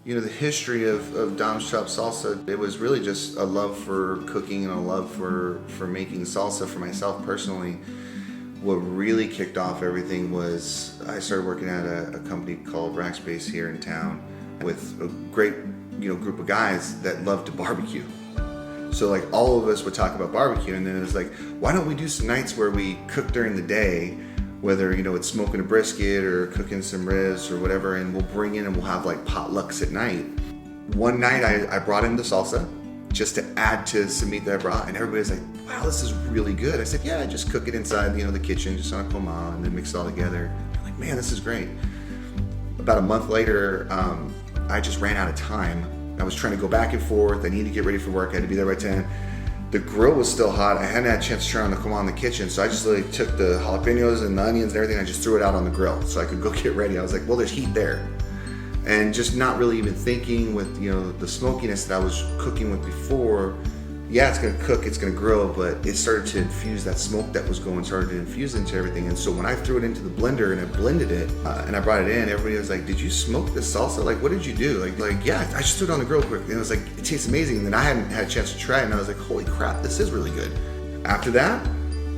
You know, the history of Dom's Chop Salsa, it was really just a love for cooking and a love for making salsa for myself personally. What really kicked off everything was I started working at a company called Rackspace here in town with a great, group of guys that love to barbecue. So like all of us would talk about barbecue, and then it was like, why don't we do some nights where we cook during the day, whether it's smoking a brisket or cooking some ribs or whatever, and we'll bring in and we'll have like potlucks at night. One night I brought in the salsa just to add to some meat that I brought, and everybody's like, wow, this is really good. I said, yeah, just cook it inside the kitchen, just on a coma, and then mix it all together. I'm like, man, this is great. About a month later, I just ran out of time. I was trying to go back and forth. I needed to get ready for work. I had to be there by 10. The grill was still hot. I hadn't had a chance to turn on the coma in the kitchen, so I just literally took the jalapenos and the onions and everything. I just threw it out on the grill so I could go get ready. I was like, well, there's heat there. And just not really even thinking with, the smokiness that I was cooking with before, yeah, it's gonna cook, it's gonna grill, but it started to infuse that smoke that was going, started to infuse into everything. And so when I threw it into the blender and I blended it, and I brought it in, everybody was like, did you smoke this salsa? Like, what did you do? Like, yeah, I just threw it on the grill quick. And it was like, it tastes amazing. And then I hadn't had a chance to try it, and I was like, holy crap, this is really good. After that,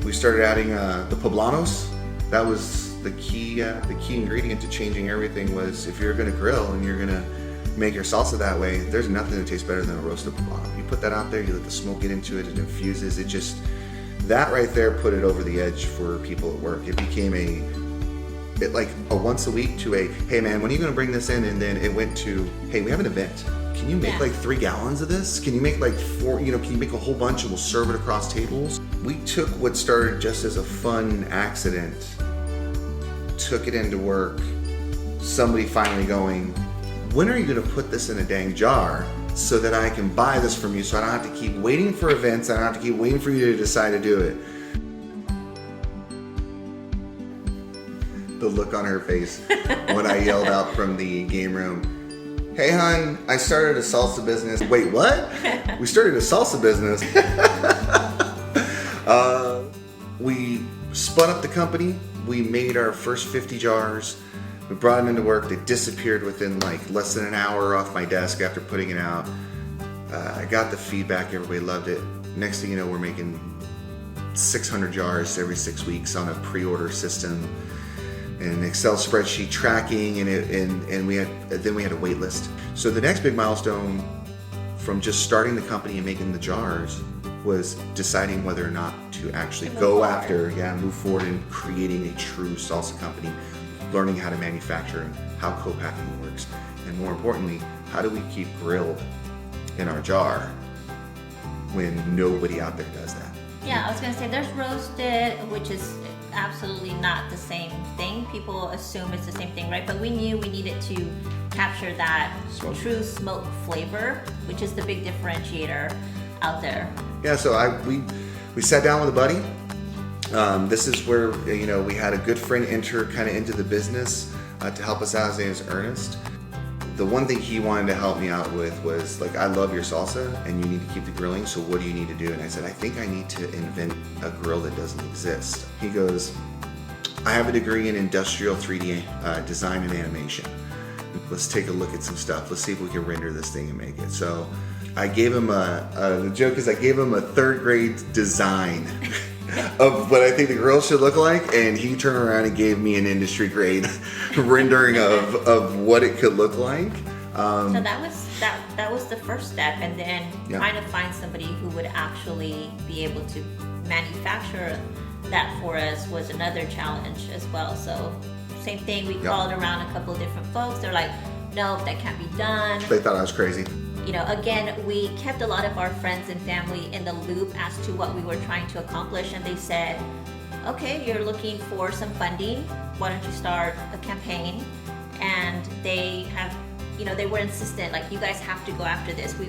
we started adding the poblanos. That was the key ingredient to changing everything. Was if you're gonna grill and you're gonna make your salsa that way, there's nothing that tastes better than a roasted poblano. You put that out there, you let the smoke get into it, it infuses, that right there put it over the edge for people at work. It became like a once a week to a, hey man, when are you gonna bring this in? And then it went to, hey, we have an event. Can you make like 3 gallons of this? Can you make like 4, can you make a whole bunch and we'll serve it across tables? We took what started just as a fun accident, took it into work, somebody finally going, when are you gonna put this in a dang jar so that I can buy this from you, so I don't have to keep waiting for events, I don't have to keep waiting for you to decide to do it. The look on her face when I yelled out from the game room, hey hon, I started a salsa business. Wait, what? We started a salsa business. We spun up the company, we made our first 50 jars. We brought them into work. They disappeared within like less than an hour off my desk after putting it out. I got the feedback. Everybody loved it. Next thing you know, we're making 600 jars every 6 weeks on a pre-order system and an Excel spreadsheet tracking, and we had a wait list. So the next big milestone from just starting the company and making the jars was deciding whether or not to actually move forward in creating a true salsa company. Learning how to manufacture and how co-packing works, and more importantly, how do we keep grilled in our jar when nobody out there does that? Yeah, I was gonna say there's roasted, which is absolutely not the same thing. People assume it's the same thing, right? But we knew we needed to capture that true smoke flavor, which is the big differentiator out there. Yeah, so we sat down with a buddy. This is where we had a good friend enter kind of into the business to help us out. His name is Ernest. The one thing he wanted to help me out with was like, I love your salsa and you need to keep the grilling, so what do you need to do? And I said, I think I need to invent a grill that doesn't exist. He goes, I have a degree in industrial 3D design and animation. Let's take a look at some stuff. Let's see if we can render this thing and make it. So I gave him the joke is I gave him a 3rd grade design of what I think the grill should look like, and he turned around and gave me an industry grade rendering of what it could look like. So that was the first step, and then trying to find somebody who would actually be able to manufacture that for us was another challenge as well. So same thing, we called around a couple of different folks. They're like, nope, that can't be done. They thought I was crazy. Again, we kept a lot of our friends and family in the loop as to what we were trying to accomplish, and they said, okay, you're looking for some funding, why don't you start a campaign? And they have, they were insistent, like, you guys have to go after this. We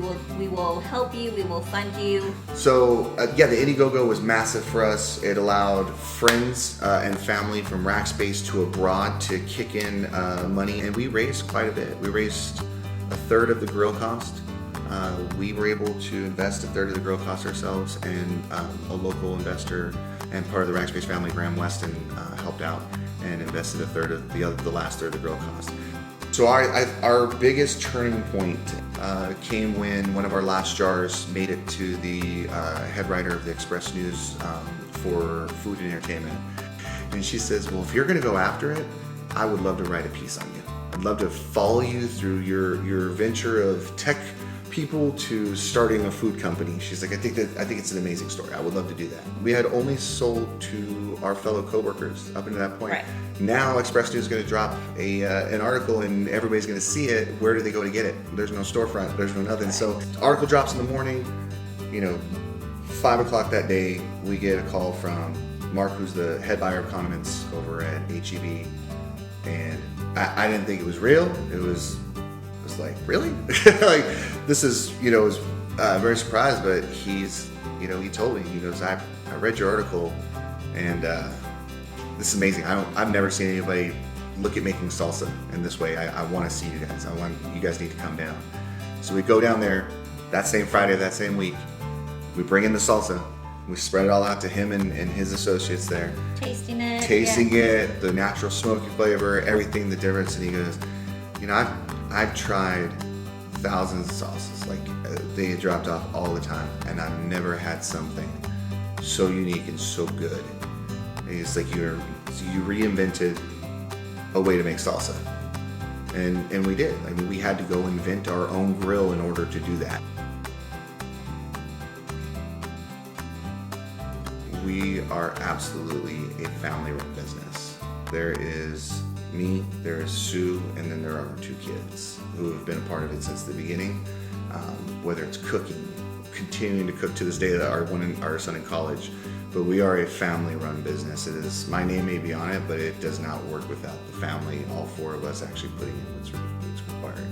will help you, we will fund you. So the Indiegogo was massive for us. It allowed friends and family from Rackspace to abroad to kick in money, and we raised quite a bit. We raised 1/3 of the grill cost. We were able to invest 1/3 of the grill cost ourselves, and a local investor and part of the Rackspace family, Graham Weston, helped out and invested 1/3 of the last third of the grill cost. So our biggest turning point came when one of our last jars made it to the head writer of the Express News for food and entertainment. And she says, well, if you're going to go after it, I would love to write a piece on you. I'd love to follow you through your venture of tech people to starting a food company. She's like, I think it's an amazing story. I would love to do that. We had only sold to our fellow coworkers up until that point. Right. Now Express News is going to drop an article and everybody's going to see it. Where do they go to get it? There's no storefront. There's no nothing. Right. So article drops in the morning. 5 o'clock that day, we get a call from Mark, who's the head buyer of condiments over at HEB, and I didn't think it was real. It was like, really? Like, this is, I was very surprised, but he told me, he goes, I read your article, and this is amazing. I've never seen anybody look at making salsa in this way. I want to see you guys. You guys need to come down. So we go down there that same Friday of that same week. We bring in the salsa. We spread it all out to him and his associates there. Tasting it. It, the natural smoky flavor, everything, the difference. And he goes, I've tried thousands of sauces. Like, they get dropped off all the time, and I've never had something so unique and so good. And it's like you reinvented a way to make salsa. And we did. I mean, we had to go invent our own grill in order to do that. We are absolutely a family-run business. There is me, there is Sue, and then there are our 2 kids who have been a part of it since the beginning. Whether it's cooking, continuing to cook to this day, that our son in college, but we are a family-run business. It is, my name may be on it, but it does not work without the family, all 4 of us actually putting in what's required.